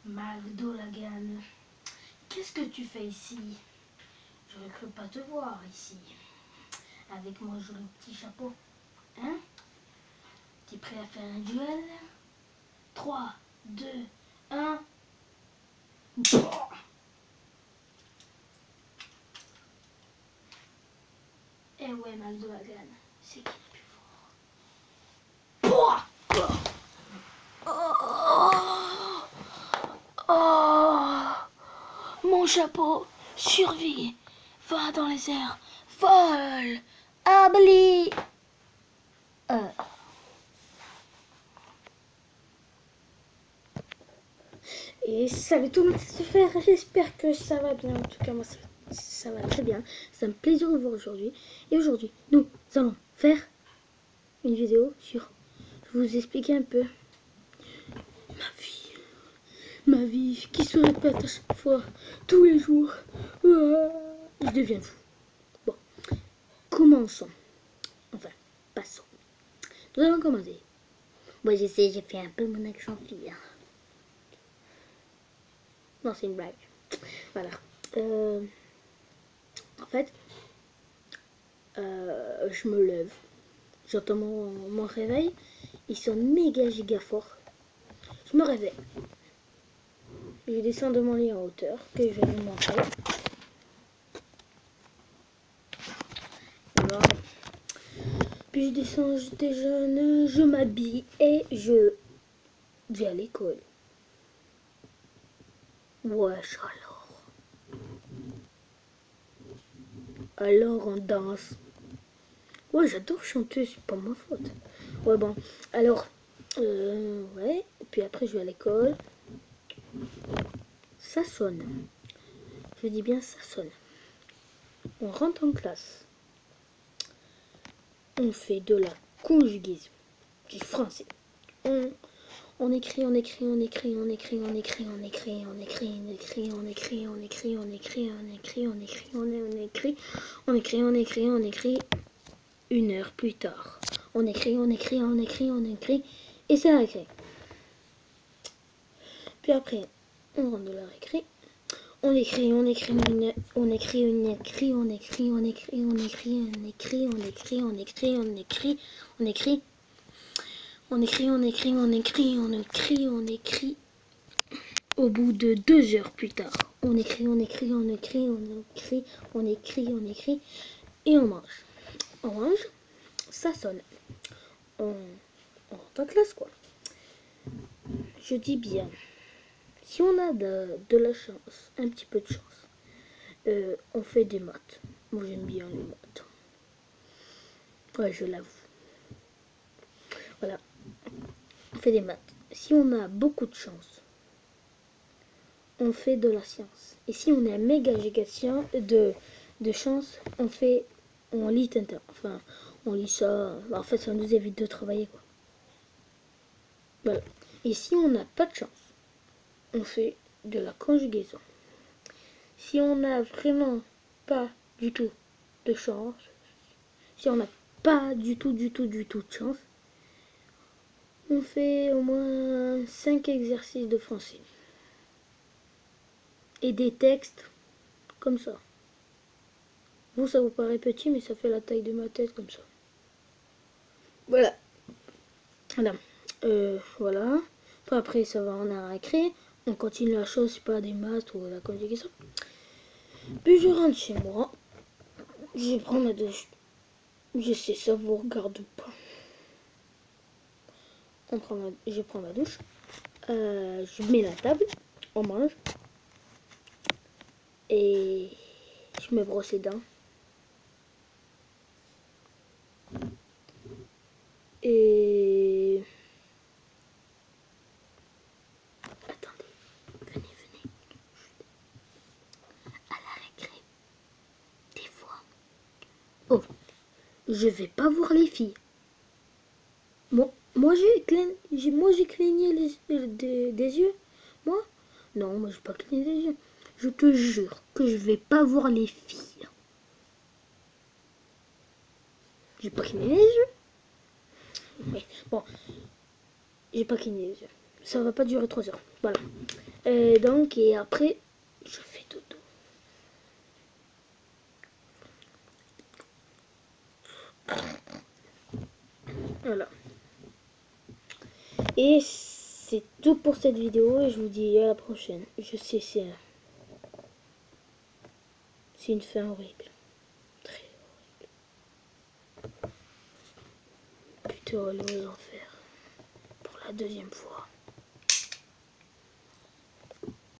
McDo Lagan, qu'est-ce que tu fais ici? J'aurais cru pas te voir ici. Avec mon joli petit chapeau. Hein? T'es prêt à faire un duel? 3, 2, 1. Eh ouais, McDo Lagan, c'est qui le plus fort? Oh, mon chapeau, survie, va dans les airs, vole, abli. Et salut tout le monde, c'est Super, j'espère que ça va bien. En tout cas, moi ça va très bien. C'est un plaisir de vous voir aujourd'hui. Et aujourd'hui, nous allons faire une vidéo sur, je vais vous expliquer un peu ma vie qui se répète à chaque fois, tous les jours. Je deviens fou. Bon, commençons. Enfin, passons. Nous allons commencer. Moi je sais, j'ai fait un peu mon accent fille. Non, c'est une blague. Voilà. En fait, je me lève. J'entends mon réveil. Il sonne méga giga fort. Je me réveille. Je descends de mon lit en hauteur, que je vais vous montrer. Voilà. Puis je descends, je déjeune, je m'habille et je vais à l'école. Wesh alors. Alors on danse. Ouais, j'adore chanter, c'est pas ma faute. Ouais, bon. Alors, ouais. Et puis après, je vais à l'école. Ça sonne. Je dis bien ça sonne. On rentre en classe. On fait de la conjugaison du français. On écrit, on écrit, on écrit, on écrit, on écrit, on écrit, on écrit, on écrit, on écrit, on écrit, on écrit, on écrit, on écrit, on écrit, on écrit, on écrit, on écrit. 1 heure plus tard. On écrit, on écrit, on écrit, on écrit. Et c'est la récré. Puis après, on rentre de la récré. On écrit, on écrit, on écrit, on écrit, on écrit, on écrit, on écrit, on écrit, on écrit, on écrit, on écrit, on écrit. On écrit, on écrit, on écrit, on écrit, on écrit. Au bout de 2 heures plus tard, on écrit, on écrit, on écrit, on écrit, on écrit, on écrit, et on mange. On mange, ça sonne. On rentre en classe, quoi. Je dis bien, si on a de la chance, un petit peu de chance, on fait des maths. Moi, j'aime bien les maths. Ouais, je l'avoue. Voilà. On fait des maths. Si on a beaucoup de chance, on fait de la science. Et si on a méga giga de chance, on lit Tintin. Enfin, on lit ça. En fait, ça nous évite de travailler, quoi. Voilà. Et si on n'a pas de chance, on fait de la conjugaison. Si on n'a vraiment pas du tout de chance, si on n'a pas du tout de chance, on fait au moins 5 exercices de français. Et des textes comme ça. Vous, ça vous paraît petit, mais ça fait la taille de ma tête comme ça. Voilà. Voilà. Voilà. Après, ça va en a récré. On continue la chose, c'est pas des maths ou la conjugaison. Puis je rentre chez moi. Je prends ma douche. Je sais, ça vous regarde pas. Je prends ma douche. Je mets la table. On mange. Et je me brosse les dents. Et... Attendez. Venez. À la récré. Des fois. Oh. Je vais pas voir les filles. Moi j'ai cligné des yeux. Moi? Non, moi j'ai pas cligné des yeux. Je te jure que je vais pas voir les filles. J'ai pas cligné les yeux. Mais bon, j'ai pas cligné les yeux. ça va pas durer 3 heures. Voilà. Donc, et après, je fais dodo. Voilà. Et c'est tout pour cette vidéo et je vous dis à la prochaine. Je sais, c'est une fin horrible. Très horrible. Plutôt aller aux enfers. Pour la deuxième fois.